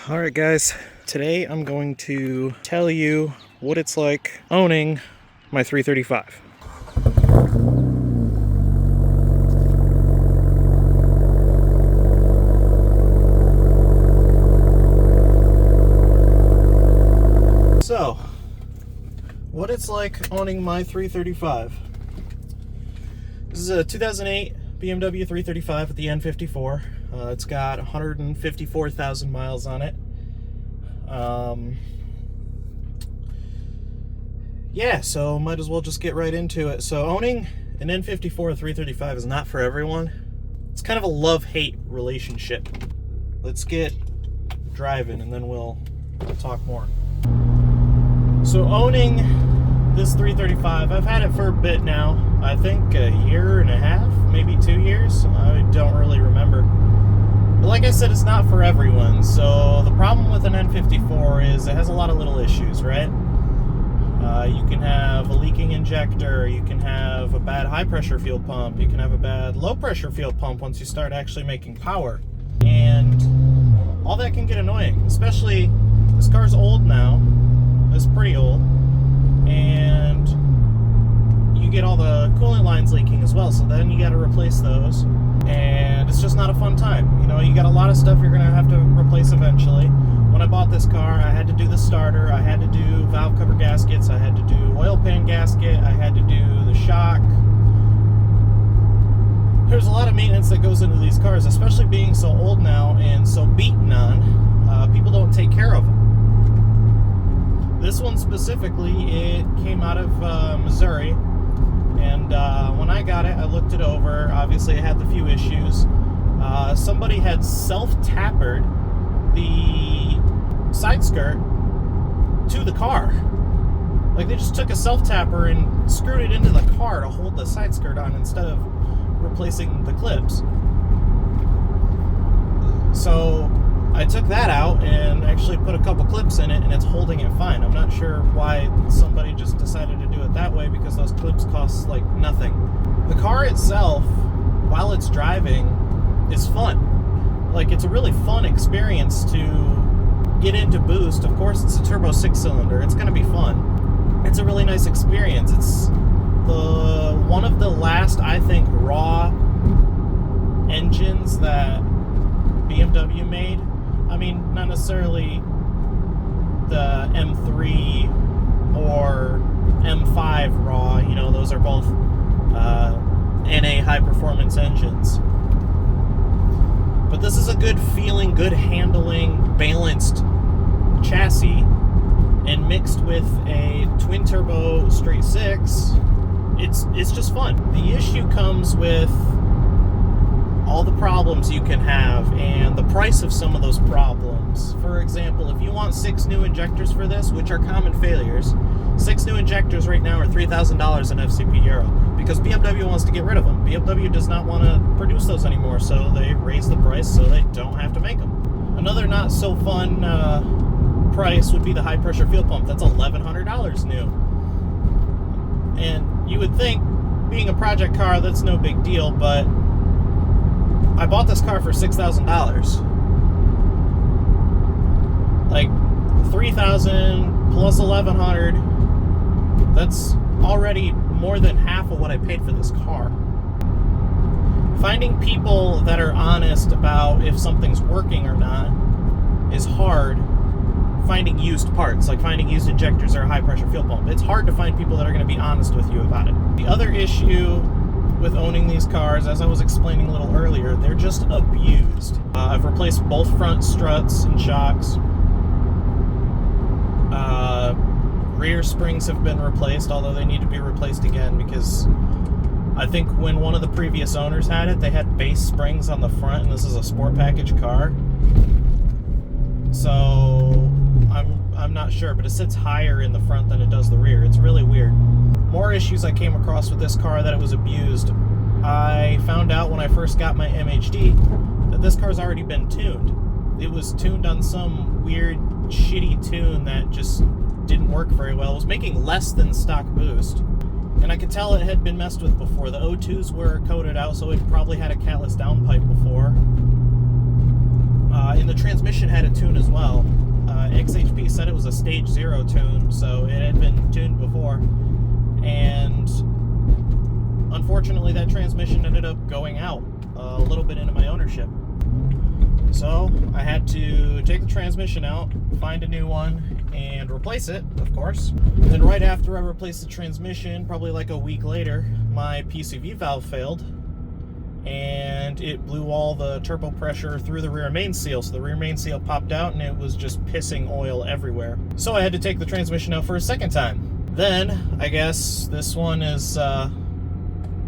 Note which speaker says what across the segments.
Speaker 1: Alright guys, today I'm going to tell you what it's like owning my 335. So, what it's like owning my 335. This is a 2008 BMW 335 with the N54. It's got 154,000 miles on it. Yeah, so might as well just get right into it. So owning an N54 335 is not for everyone. It's kind of a love-hate relationship. Let's get driving and then we'll talk more. So owning this 335, I've had it for a bit now. I think a year and a half, maybe 2 years. I don't really remember. But like I said, it's not for everyone. So the problem with an N54 is it has a lot of little issues, right? You can have a leaking injector, you can have a bad high pressure fuel pump, you can have a bad low pressure fuel pump once you start actually making power. And all that can get annoying, especially this car's old now. It's pretty old. And you get all the coolant lines leaking as well, so then you got to replace those. And it's just not a fun time. You know, you got a lot of stuff you're going to have to replace eventually. When I bought this car, I had to do the starter, I had to do valve cover gaskets, I had to do oil pan gasket, I had to do the shock. There's a lot of maintenance that goes into these cars, especially being so old now and so beaten on. People don't take care of them. This one specifically, it came out of Missouri. And when I got it, I looked it over. Obviously, it had the few issues. Somebody had self-tappered the side skirt to the car. Like, they just took a self-tapper and screwed it into the car to hold the side skirt on instead of replacing the clips. So I took that out and actually put a couple clips in it, and it's holding it fine. I'm not sure why somebody just decided to do it that way, because those clips cost like nothing. The car itself, while it's driving, is fun. Like, it's a really fun experience to get into boost. Of course, it's a turbo 6-cylinder. It's going to be fun. It's a really nice experience. It's one of the last, I think, raw engines that BMW made. I mean, not necessarily the M3 or M5 raw, you know, those are both NA high performance engines. But this is a good feeling, good handling, balanced chassis, and mixed with a twin turbo straight six, it's just fun. The issue comes with all the problems you can have and the price of some of those problems. For example, if you want 6 new injectors for this, which are common failures, 6 new injectors right now are $3,000 in FCP Euro, because BMW wants to get rid of them. BMW does not want to produce those anymore, so they raise the price so they don't have to make them. Another not so fun price would be the high pressure fuel pump. That's $1,100 new. And you would think, being a project car, that's no big deal, but I bought this car for $6,000. Like, $3,000 plus $1,100, that's already more than half of what I paid for this car. Finding people that are honest about if something's working or not is hard. Finding used parts, like finding used injectors or a high pressure fuel pump, it's hard to find people that are going to be honest with you about it. The other issue with owning these cars, as I was explaining a little earlier, they're just abused. I've replaced both front struts and shocks. Rear springs have been replaced, although they need to be replaced again, because I think when one of the previous owners had it, they had base springs on the front, and this is a sport package car. So I'm not sure, but it sits higher in the front than it does the rear. It's really weird. More issues I came across with this car, that it was abused. I found out when I first got my MHD that this car's already been tuned. It was tuned on some weird, shitty tune that just didn't work very well. It was making less than stock boost. And I could tell it had been messed with before. The O2s were coated out, so it probably had a catless downpipe before. And the transmission had a tune as well. XHP said it was a stage 0 tune, so it had been tuned before. And unfortunately, that transmission ended up going out a little bit into my ownership. So I had to take the transmission out, find a new one, and replace it, of course. Then right after I replaced the transmission, probably like a week later, my PCV valve failed, and it blew all the turbo pressure through the rear main seal. So the rear main seal popped out, and it was just pissing oil everywhere. So I had to take the transmission out for a second time. Then, I guess this one is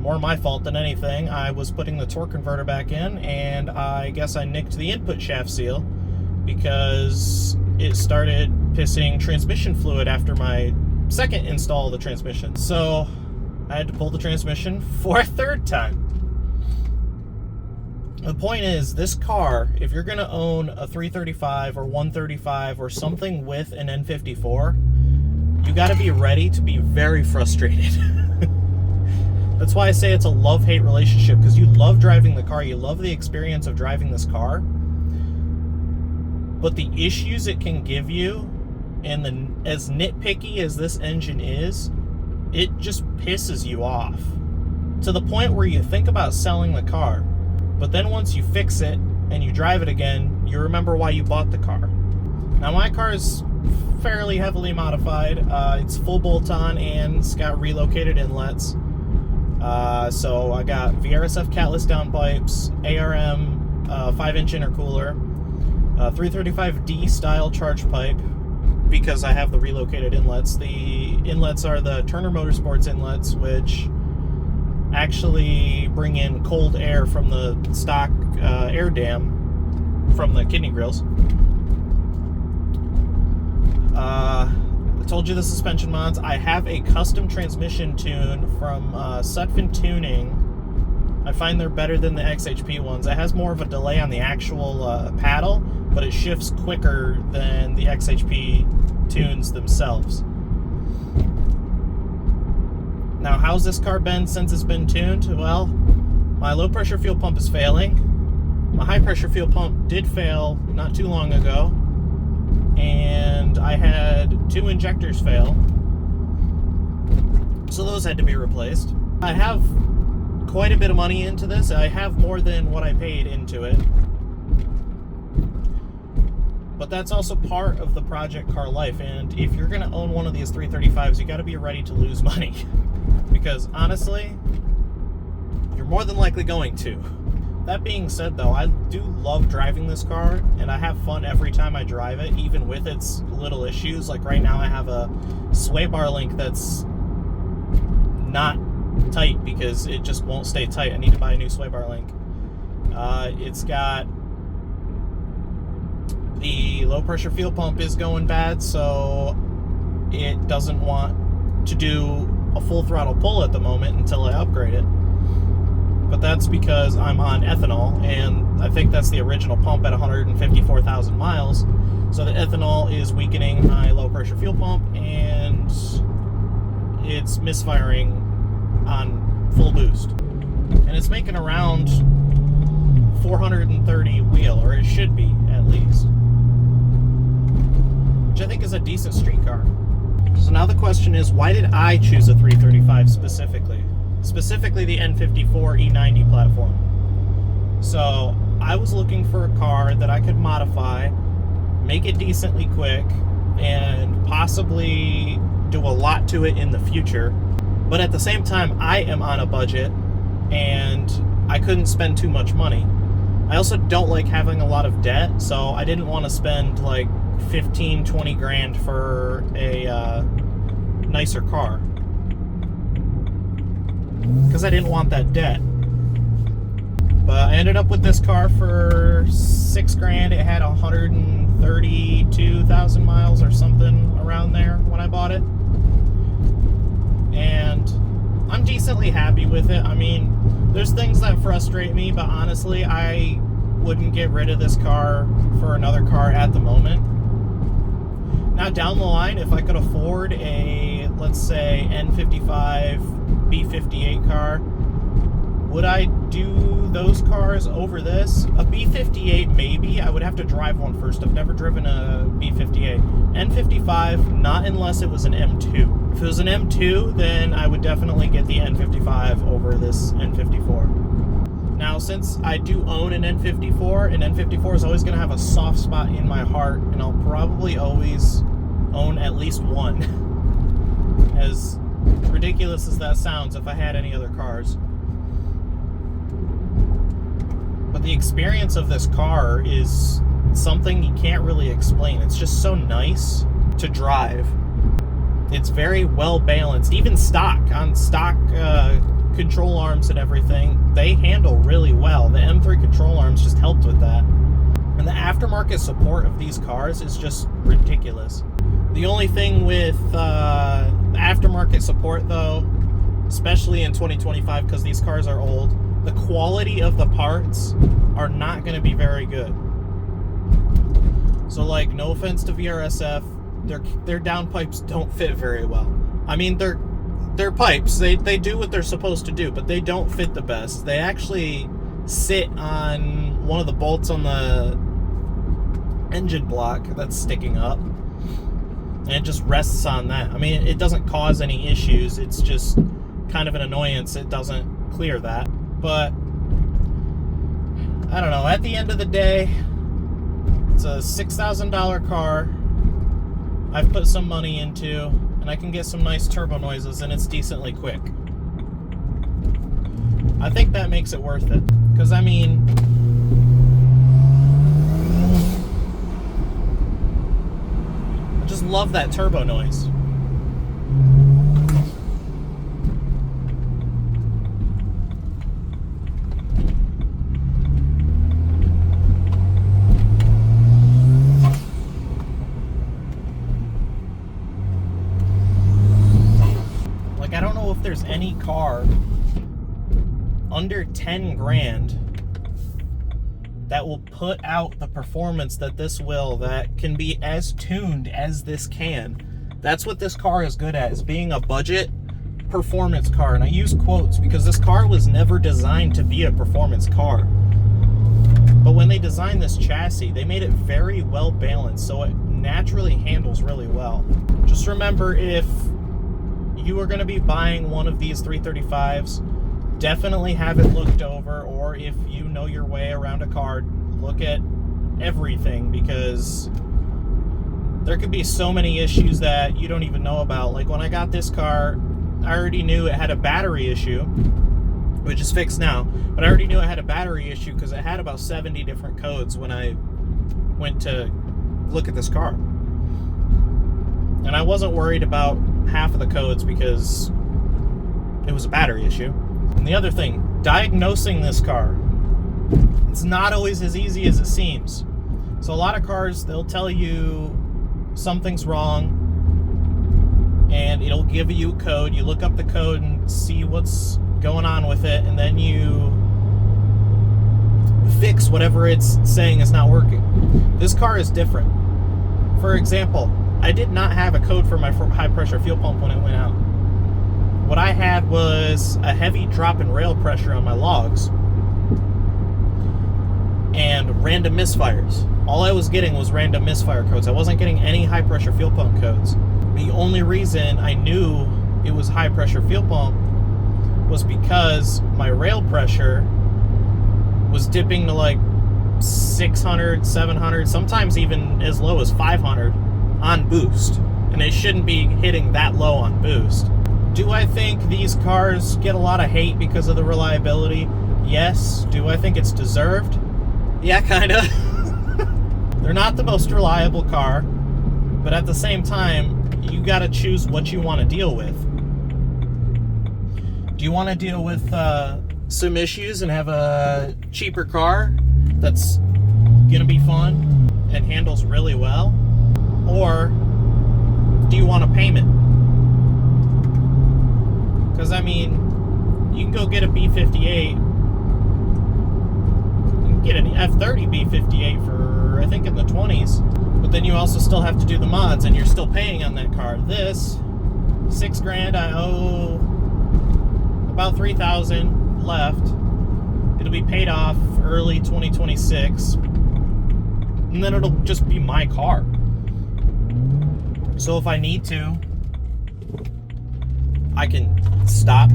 Speaker 1: more my fault than anything. I was putting the torque converter back in, and I guess I nicked the input shaft seal because it started pissing transmission fluid after my second install of the transmission. So I had to pull the transmission for a third time. The point is, this car, if you're going to own a 335 or 135 or something with an N54, you got to be ready to be very frustrated. That's why I say it's a love-hate relationship, because you love driving the car, you love the experience of driving this car, but the issues it can give you, and as nitpicky as this engine is, it just pisses you off to the point where you think about selling the car, but then once you fix it and you drive it again, you remember why you bought the car. Now my car is fairly heavily modified. It's full bolt-on and it's got relocated inlets. So I got VRSF catless downpipes, ARM 5-inch intercooler, 335D style charge pipe, because I have the relocated inlets. The inlets are the Turner Motorsports inlets, which actually bring in cold air from the stock air dam from the kidney grills. I told you the suspension mods. I have a custom transmission tune from Sutphin Tuning. I find they're better than the XHP ones. It has more of a delay on the actual paddle, but it shifts quicker than the XHP tunes themselves. Now, how's this car been since it's been tuned? Well, my low pressure fuel pump is failing. My high pressure fuel pump did fail not too long ago, and I had 2 injectors fail, so those had to be replaced. I have quite a bit of money into this. I have more than what I paid into it, but that's also part of the project car life. And if you're going to own one of these 335s, you got to be ready to lose money, because honestly, you're more than likely going to. That being said, though, I do love driving this car, and I have fun every time I drive it, even with its little issues. Like right now I have a sway bar link that's not tight because it just won't stay tight. I need to buy a new sway bar link. It's got the low pressure fuel pump is going bad, so it doesn't want to do a full throttle pull at the moment until I upgrade it. But that's because I'm on ethanol, and I think that's the original pump at 154,000 miles. So the ethanol is weakening my low pressure fuel pump, and it's misfiring on full boost. And it's making around 430 wheel, or it should be at least, which I think is a decent street car. So now the question is, why did I choose a 335 specifically? Specifically the N54 E90 platform. So I was looking for a car that I could modify, make it decently quick, and possibly do a lot to it in the future. But at the same time, I am on a budget and I couldn't spend too much money. I also don't like having a lot of debt, so I didn't want to spend like 15, 20 grand for a nicer car, because I didn't want that debt. But I ended up with this car for $6 grand. It had 132,000 miles or something around there when I bought it, and I'm decently happy with it. I mean, there's things that frustrate me, but honestly, I wouldn't get rid of this car for another car at the moment. Now down the line, if I could afford a, let's say, N55 B58 car, Would I do those cars over this? A B58 maybe. I would have to drive one first. I've never driven a B58. N55, not unless it was an M2. If it was an M2, then I would definitely get the N55 over this N54. Now, since I do own an N54, an N54 is always going to have a soft spot in my heart, and I'll probably always own at least one. As ridiculous as that sounds, if I had any other cars. But the experience of this car is something you can't really explain. It's just so nice to drive. It's very well balanced. Even on stock control arms and everything, they handle really well. The M3 control arms just helped with that. And the aftermarket support of these cars is just ridiculous. The only thing with the aftermarket support, though, especially in 2025, because these cars are old, the quality of the parts are not going to be very good. So, like, no offense to VRSF, their downpipes don't fit very well. I mean, they're pipes. They do what they're supposed to do, but they don't fit the best. They actually sit on one of the bolts on the engine block that's sticking up, and it just rests on that. I mean, it doesn't cause any issues. It's just kind of an annoyance. It doesn't clear that. But I don't know. At the end of the day, it's a $6,000 car I've put some money into, and I can get some nice turbo noises, and it's decently quick. I think that makes it worth it. Because, I mean, I just love that turbo noise. I don't know if there's any car under 10 grand that will put out the performance that this will, that can be as tuned as this can. That's what this car is good at, is being a budget performance car. And I use quotes because this car was never designed to be a performance car. But when they designed this chassis, they made it very well balanced, so it naturally handles really well. Just remember, if you are going to be buying one of these 335s, definitely have it looked over, or if you know your way around a car, look at everything, because there could be so many issues that you don't even know about. Like when I got this car, I already knew it had a battery issue, which is fixed now, but I already knew it had a battery issue because it had about 70 different codes when I went to look at this car. And I wasn't worried about half of the codes because it was a battery issue. And the other thing, diagnosing this car, it's not always as easy as it seems. So a lot of cars, they'll tell you something's wrong and it'll give you a code. You look up the code and see what's going on with it, and then you fix whatever it's saying is not working. This car is different. For example, I did not have a code for my high pressure fuel pump when it went out. What I had was a heavy drop in rail pressure on my logs and random misfires. All I was getting was random misfire codes. I wasn't getting any high pressure fuel pump codes. The only reason I knew it was high pressure fuel pump was because my rail pressure was dipping to like 600, 700, sometimes even as low as 500 on boost, and it shouldn't be hitting that low on boost. Do I think these cars get a lot of hate because of the reliability? Yes. Do I think it's deserved? Yeah, kinda. They're not the most reliable car, but at the same time, you gotta choose what you want to deal with. Do you want to deal with some issues and have a cheaper car that's gonna be fun and handles really well? Or do you want a payment? Because, I mean, you can go get a B58. You can get an F30 B58 for, I think, in the 20s. But then you also still have to do the mods, and you're still paying on that car. This, $6 grand, I owe about $3,000 left. It'll be paid off early 2026. And then it'll just be my car. So if I need to, I can stop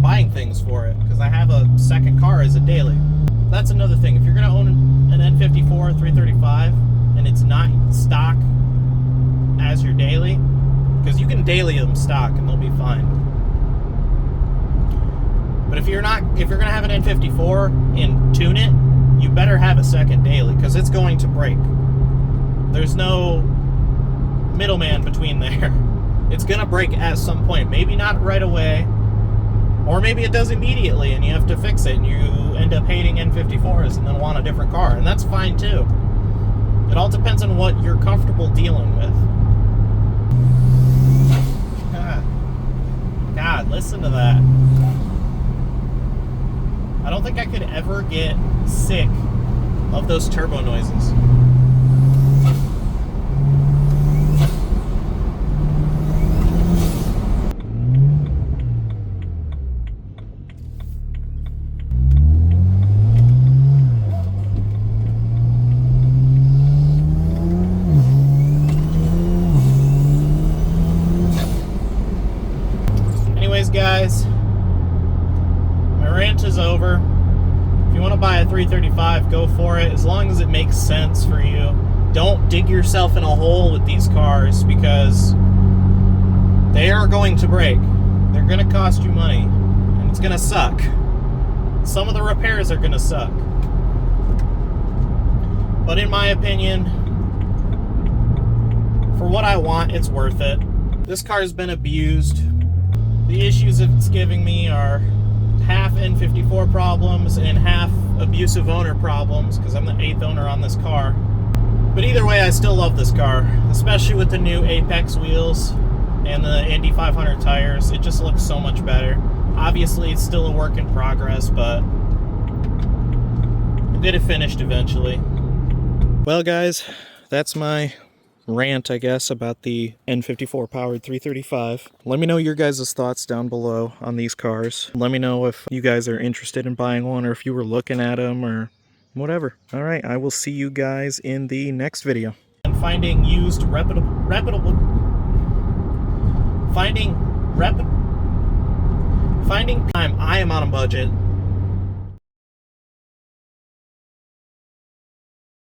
Speaker 1: buying things for it because I have a second car as a daily. That's another thing. If you're going to own an N54 335 and it's not stock as your daily, because you can daily them stock and they'll be fine. But if you're going to have an N54 and tune it, you better have a second daily because it's going to break. There's no middleman between there. It's gonna break at some point. Maybe not right away, or maybe it does immediately and you have to fix it and you end up hating N54s and then want a different car, and that's fine too. It all depends on what you're comfortable dealing with. God, listen to that. I don't think I could ever get sick of those turbo noises. Anyways, guys, my rant is over. If you want to buy a 335, go for it, as long as it makes sense for you. Don't dig yourself in a hole with these cars because they are going to break. They're going to cost you money, and it's going to suck. Some of the repairs are going to suck. But in my opinion, for what I want, it's worth it. This car has been abused. The issues it's giving me are half N54 problems and half abusive owner problems because I'm the 8th owner on this car. But either way, I still love this car, especially with the new Apex wheels and the N54 tires. It just looks so much better. Obviously, it's still a work in progress, but we'll get it finished eventually. Well, guys, that's my rant, I guess, about the N54 powered 335. Let me know your guys' thoughts down below on these cars. Let me know if you guys are interested in buying one or if you were looking at them or whatever. All right, I will see you guys in the next video. And finding time, I am on a budget.